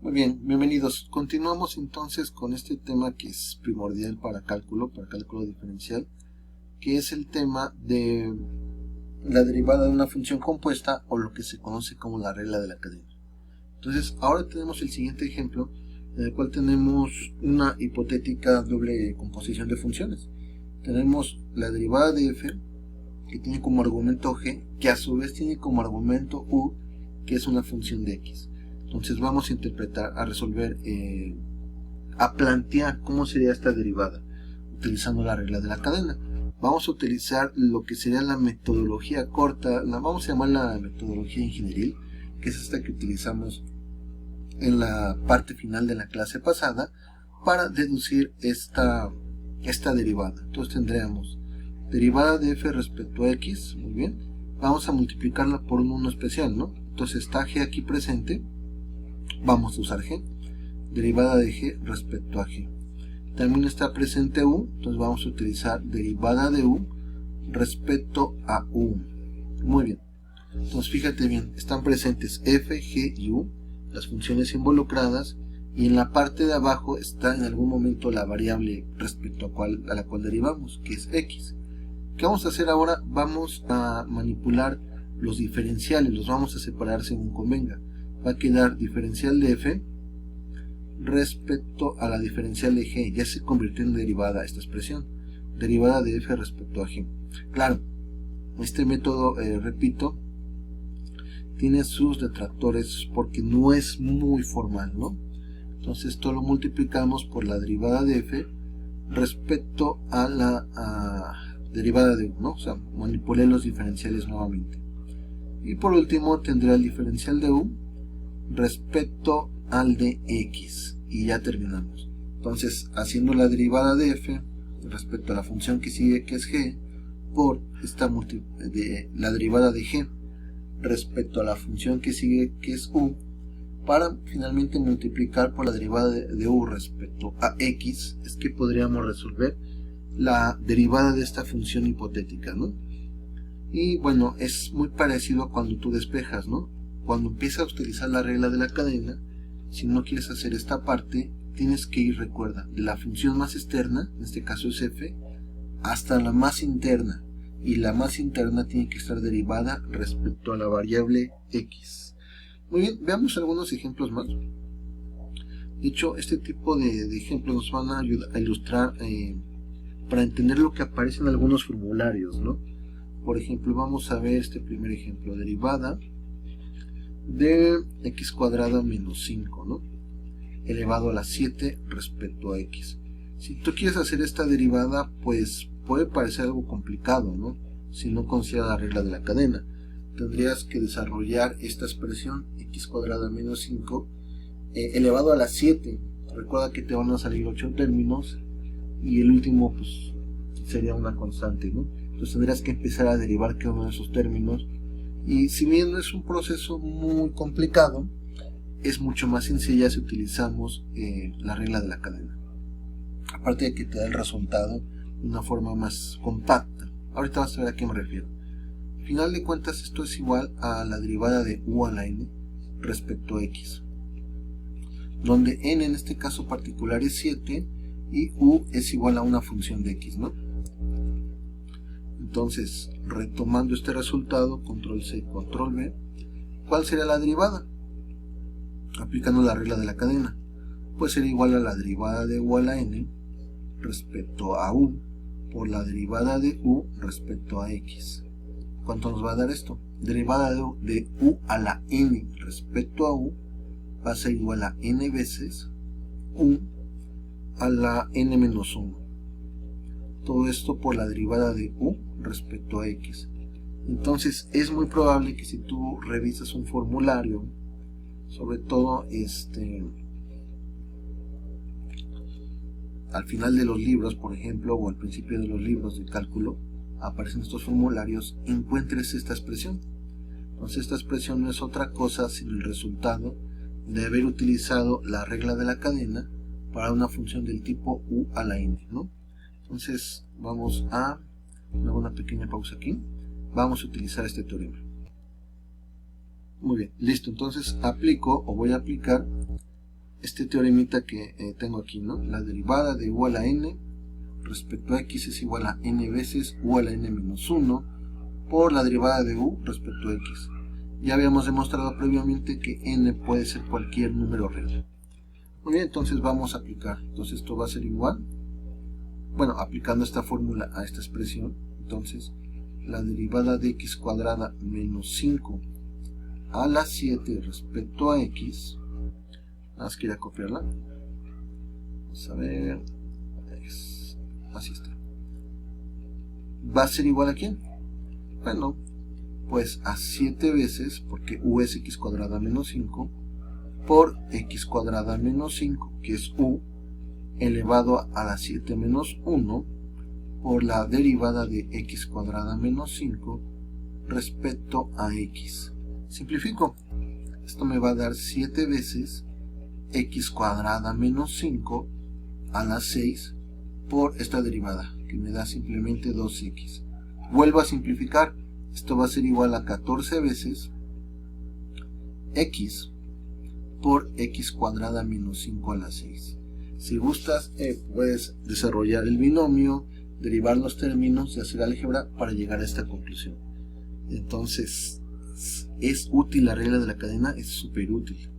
Muy bien, bienvenidos. Continuamos entonces con este tema que es primordial para cálculo diferencial, que es el tema de la derivada de una función compuesta o lo que se conoce como la regla de la cadena. Entonces, ahora tenemos el siguiente ejemplo en el cual tenemos una hipotética doble composición de funciones. Tenemos la derivada de f, que tiene como argumento g, que a su vez tiene como argumento u, que es una función de x. Entonces vamos a interpretar, a resolver, a plantear cómo sería esta derivada, utilizando la regla de la cadena. Vamos a utilizar lo que sería la metodología corta, vamos a llamarla metodología ingenieril, que es esta que utilizamos en la parte final de la clase pasada, para deducir esta derivada. Entonces tendríamos derivada de f respecto a x, muy bien, vamos a multiplicarla por un 1 especial, ¿no? Entonces está g aquí presente, vamos a usar g, derivada de g respecto a g. También está presente u, entonces vamos a utilizar derivada de u respecto a u. Muy bien, entonces fíjate bien, están presentes f, g y u, las funciones involucradas, y en la parte de abajo está en algún momento la variable respecto a la cual derivamos, que es x. ¿Qué vamos a hacer ahora? Vamos a manipular los diferenciales, los vamos a separar según convenga. Va a quedar diferencial de f respecto a la diferencial de g. Ya se convirtió en derivada esta expresión, derivada de f respecto a g. Claro, este método, repito, tiene sus detractores porque no es muy formal, ¿no? Entonces esto lo multiplicamos por la derivada de f respecto a la derivada de u, ¿no? O sea, manipulé los diferenciales nuevamente. Y por último tendré el diferencial de u respecto al de x, y ya terminamos. Entonces, haciendo la derivada de f respecto a la función que sigue, que es g, por la derivada de g respecto a la función que sigue, que es u, para finalmente multiplicar por la derivada de u respecto a x, es que podríamos resolver la derivada de esta función hipotética, ¿no? Y bueno, es muy parecido a cuando tú despejas, ¿no? Cuando empiezas a utilizar la regla de la cadena, si no quieres hacer esta parte, tienes que ir, recuerda, de la función más externa, en este caso es f, hasta la más interna, y la más interna tiene que estar derivada respecto a la variable x. Muy bien, veamos algunos ejemplos más. De hecho, este tipo de ejemplos nos van a ayudar a ilustrar para entender lo que aparece en algunos formularios, ¿no? Por ejemplo, vamos a ver este primer ejemplo, derivada de x cuadrada menos 5, ¿no? Elevado a la 7 respecto a x. Si tú quieres hacer esta derivada, pues puede parecer algo complicado, ¿no? Si no consideras la regla de la cadena. Tendrías que desarrollar esta expresión, x cuadrada menos 5, elevado a la 7. Recuerda que te van a salir 8 términos, y el último pues sería una constante, ¿no? Entonces tendrías que empezar a derivar cada uno de esos términos, y si bien no es un proceso muy complicado, es mucho más sencilla si utilizamos la regla de la cadena. Aparte de que te da el resultado de una forma más compacta. Ahorita vas a ver a qué me refiero. Al final de cuentas, esto es igual a la derivada de u a la n respecto a x, donde n en este caso particular es 7 y u es igual a una función de x, ¿no? Entonces, retomando este resultado, control C, control V, ¿cuál sería la derivada? Aplicando la regla de la cadena, pues sería igual a la derivada de u a la n respecto a u por la derivada de u respecto a x. ¿Cuánto nos va a dar esto? Derivada de u a la n respecto a u va a ser igual a n veces u a la n menos 1. Todo esto por la derivada de u respecto a x. Entonces es muy probable que si tú revisas un formulario, sobre todo al final de los libros, por ejemplo, o al principio de los libros de cálculo, aparecen estos formularios, encuentres esta expresión. Entonces esta expresión no es otra cosa sino el resultado de haber utilizado la regla de la cadena para una función del tipo u a la n, ¿no? Entonces vamos a hacer una pequeña pausa aquí. Vamos a utilizar este teorema. Muy bien, listo. Entonces aplico o voy a aplicar este teoremita que tengo aquí, ¿no? La derivada de u a la n respecto a x es igual a n veces u a la n menos 1 por la derivada de u respecto a x. Ya habíamos demostrado previamente que n puede ser cualquier número real. Muy bien, entonces vamos a aplicar. Entonces esto va a ser igual, bueno, aplicando esta fórmula a esta expresión, entonces la derivada de x cuadrada menos 5 a la 7 respecto a x, nada más quería copiarla, vamos a ver, así está, va a ser igual a ¿quién? Bueno, pues a 7 veces, porque u es x cuadrada menos 5, por x cuadrada menos 5, que es u, elevado a la 7 menos 1, por la derivada de x cuadrada menos 5 respecto a x. Simplifico. Esto me va a dar 7 veces x cuadrada menos 5 a la 6 por esta derivada, que me da simplemente 2x. Vuelvo a simplificar. Esto va a ser igual a 14 veces x por x cuadrada menos 5 a la 6. Si gustas, puedes desarrollar el binomio, derivar los términos y hacer álgebra para llegar a esta conclusión. Entonces, es útil la regla de la cadena, es súper útil,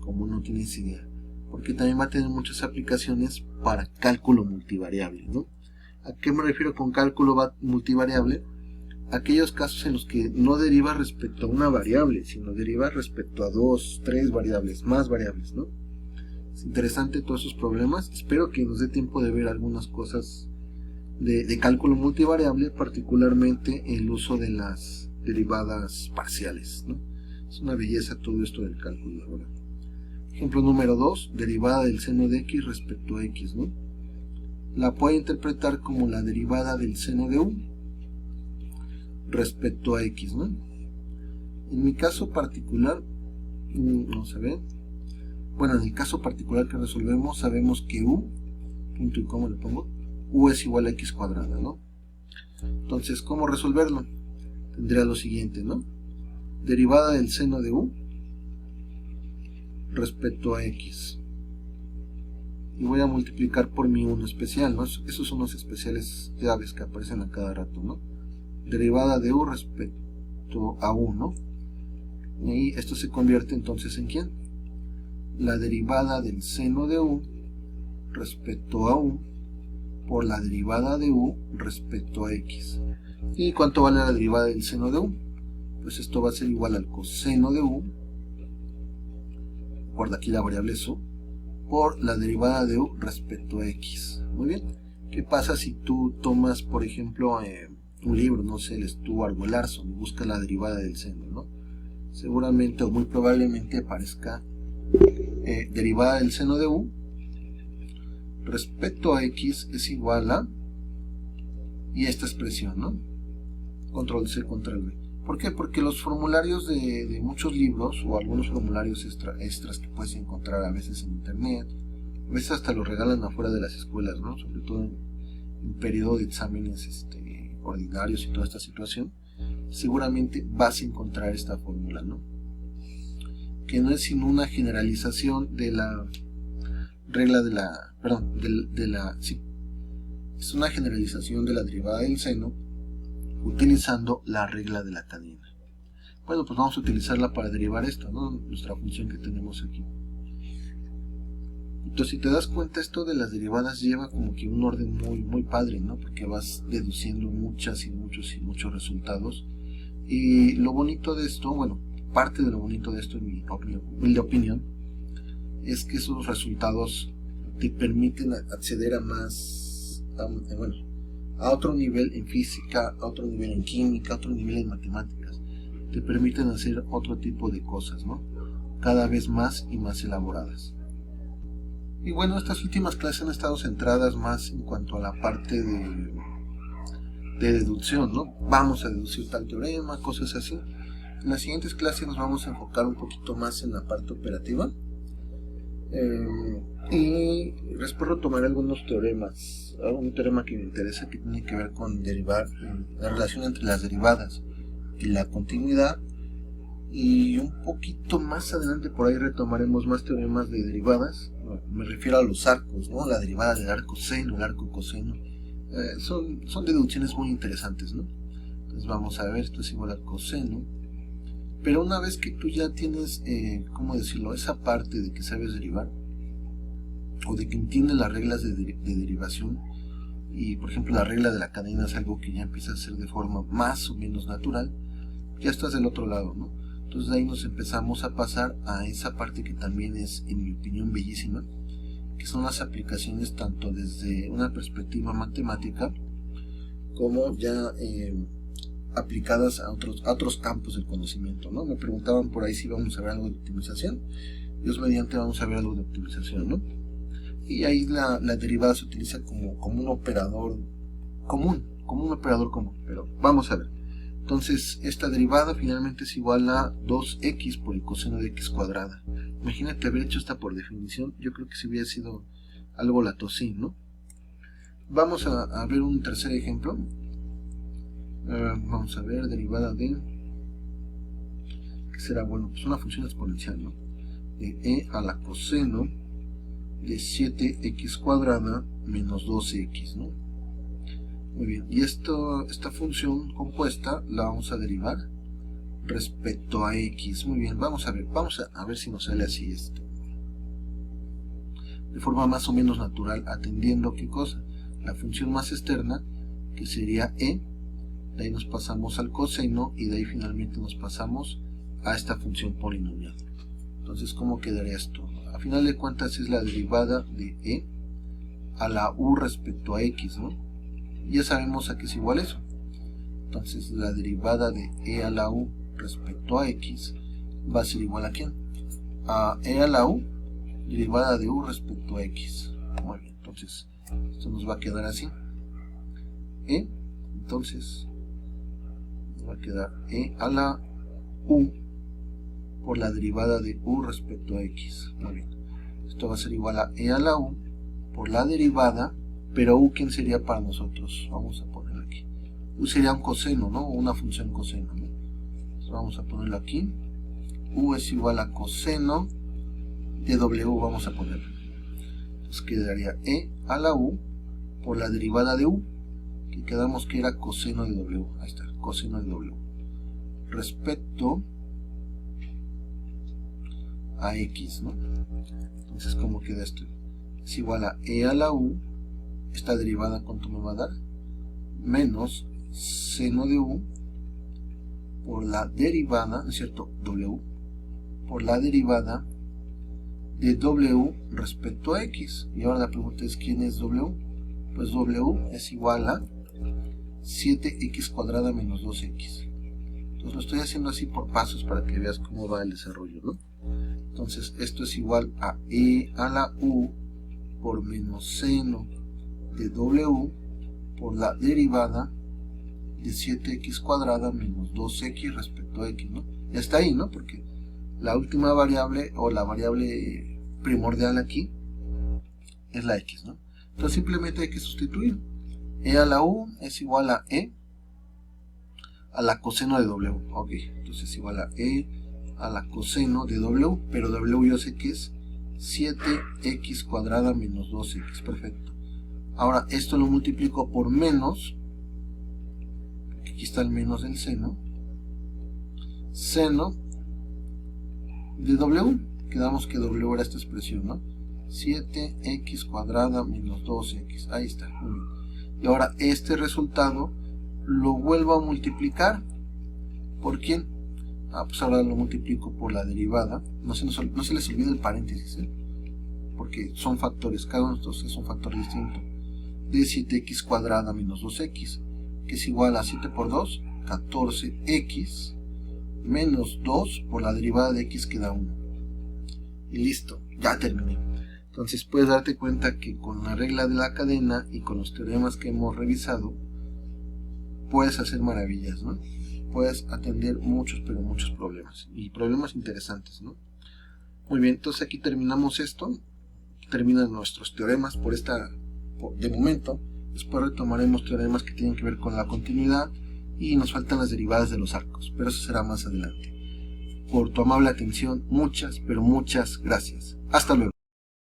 como no tienes idea, porque también va a tener muchas aplicaciones para cálculo multivariable, ¿no? ¿A qué me refiero con cálculo multivariable? Aquellos casos en los que no deriva respecto a una variable, sino deriva respecto a 2, 3 variables, más variables, ¿no? Es interesante todos esos problemas. Espero que nos dé tiempo de ver algunas cosas de cálculo multivariable, particularmente el uso de las derivadas parciales, ¿no? Es una belleza todo esto del cálculo ahora. Ejemplo número 2, derivada del seno de x respecto a x, ¿no? La puedo interpretar como la derivada del seno de u respecto a x, ¿no? En mi caso particular, vamos a ver, bueno, en el caso particular que resolvemos, sabemos que u, punto y coma le pongo, u es igual a x cuadrada, ¿no? Entonces, ¿cómo resolverlo? Tendría lo siguiente, ¿no? Derivada del seno de u respecto a x. Y voy a multiplicar por mi 1 especial, ¿no? Esos son los especiales llaves que aparecen a cada rato, ¿no? Derivada de u respecto a u, ¿no? Y esto se convierte entonces en ¿quién? La derivada del seno de u respecto a u por la derivada de u respecto a x. ¿Y cuánto vale la derivada del seno de u? Pues esto va a ser igual al coseno de u, recuerda aquí la variable es u, por la derivada de u respecto a x. Muy bien. ¿Qué pasa si tú tomas, por ejemplo, un libro, no sé, el Stuart o el Larson, y buscas la derivada del seno, ¿no? Seguramente o muy probablemente aparezca derivada del seno de u respecto a x es igual a, y esta expresión, ¿no? Control C, control V. ¿Por qué? Porque los formularios de muchos libros, o algunos formularios extras que puedes encontrar a veces en internet, a veces hasta los regalan afuera de las escuelas, ¿no? Sobre todo en periodo de exámenes ordinarios y toda esta situación, seguramente vas a encontrar esta fórmula, ¿no? Que no es sino una generalización de la regla de la, perdón, sí, es una generalización de la derivada del seno utilizando la regla de la cadena. Bueno, pues vamos a utilizarla para derivar esto, ¿no? Nuestra función que tenemos aquí. Entonces, si te das cuenta, esto de las derivadas lleva como que un orden muy padre, ¿no? Porque vas deduciendo muchos resultados. Y lo bonito de esto, bueno, parte de lo bonito de esto, en mi humilde opinión, es que esos resultados te permiten acceder a más, a otro nivel en física, a otro nivel en química, a otro nivel en matemáticas. Te permiten hacer otro tipo de cosas, ¿no? Cada vez más y más elaboradas. Y bueno, estas últimas clases han estado centradas más en cuanto a la parte de deducción, ¿no? Vamos a deducir tal teorema, cosas así. En las siguientes clases nos vamos a enfocar un poquito más en la parte operativa. Y después retomar algunos teoremas. Un teorema que me interesa que tiene que ver con derivar, la relación entre las derivadas y la continuidad, y un poquito más adelante por ahí retomaremos más teoremas de derivadas. Me refiero a los arcos, ¿no? La derivada del arco seno, el arco coseno. Son deducciones muy interesantes, ¿no? Entonces vamos a ver, esto es igual al coseno. Pero una vez que tú ya tienes, ¿cómo decirlo? Esa parte de que sabes derivar, o de que entiendes las reglas de derivación, y por ejemplo la regla de la cadena es algo que ya empieza a ser de forma más o menos natural, ya estás del otro lado, ¿no? Entonces de ahí nos empezamos a pasar a esa parte que también es, en mi opinión, bellísima, que son las aplicaciones tanto desde una perspectiva matemática como ya aplicadas a otros campos del conocimiento, ¿no? Me preguntaban por ahí si vamos a ver algo de optimización. Dios mediante vamos a ver algo de optimización, ¿no? Y ahí la derivada se utiliza como un operador común, pero vamos a ver. Entonces esta derivada finalmente es igual a 2x por el coseno de x cuadrada. Imagínate haber hecho esta por definición, yo creo que si hubiera sido algo latosín, ¿no? Vamos a ver un tercer ejemplo. Vamos a ver derivada de, ¿qué será? Bueno, pues una función exponencial, ¿no? De e a la coseno de 7x cuadrada menos 12x, ¿no? Muy bien, y esta función compuesta la vamos a derivar respecto a x. Muy bien, vamos a ver si nos sale así esto, de forma más o menos natural, atendiendo ¿qué cosa? La función más externa, que sería e, de ahí nos pasamos al coseno y de ahí finalmente nos pasamos a esta función polinomial. Entonces, ¿cómo quedaría esto? A final de cuentas es la derivada de e a la u respecto a x, ¿no? Ya sabemos a qué es igual eso. Entonces la derivada de e a la u respecto a x va a ser igual a ¿quién? A e a la u derivada de u respecto a x. Muy bien, entonces esto nos va a quedar así. Entonces va a quedar e a la u por la derivada de u respecto a x. Muy bien, esto va a ser igual a e a la u por la derivada, pero u ¿quién sería para nosotros? Vamos a ponerlo aquí. U sería un coseno, ¿no? Una función coseno, ¿no? Entonces vamos a ponerlo aquí. U es igual a coseno de w, vamos a ponerlo. Entonces quedaría e a la u por la derivada de u, que quedamos que era coseno de w. Ahí está, coseno de w. Respecto a x, ¿no? Entonces, ¿cómo queda esto? Es igual a e a la u, esta derivada, ¿cuánto me va a dar? Menos seno de u por la derivada, ¿no es cierto? W, por la derivada de w respecto a x. Y ahora la pregunta es, ¿quién es w? Pues w es igual a 7x cuadrada menos 2x. Entonces lo estoy haciendo así por pasos para que veas cómo va el desarrollo, ¿no? Entonces esto es igual a e a la u por menos seno de w por la derivada de 7x cuadrada menos 2x respecto a x, ¿no? Ya está ahí, ¿no? Porque la última variable o la variable primordial aquí es la x, ¿no? Entonces simplemente hay que sustituir. E a la u es igual a e a la coseno de w. Ok, entonces es igual a e a la coseno de w, pero w yo sé que es 7x cuadrada menos 2x. Perfecto. Ahora esto lo multiplico por menos, aquí está el menos del seno de w, quedamos que w era esta expresión, ¿no? 7x cuadrada menos 2x, ahí está, muy bien. Y ahora este resultado lo vuelvo a multiplicar, ¿por quién? Pues ahora lo multiplico por la derivada, no se les olvide el paréntesis, porque son factores, cada uno de estos es un factor distinto, de 7x cuadrada menos 2x, que es igual a 7 por 2, 14x, menos 2 por la derivada de x que da 1. Y listo, ya terminé. Entonces puedes darte cuenta que con la regla de la cadena y con los teoremas que hemos revisado, puedes hacer maravillas, ¿no? Puedes atender muchos, pero muchos problemas, y problemas interesantes, ¿no? Muy bien, entonces aquí terminamos esto, terminan nuestros teoremas de momento. Después retomaremos teoremas que tienen que ver con la continuidad y nos faltan las derivadas de los arcos, pero eso será más adelante. por tu amable atención. Muchas, pero muchas gracias. Hasta luego.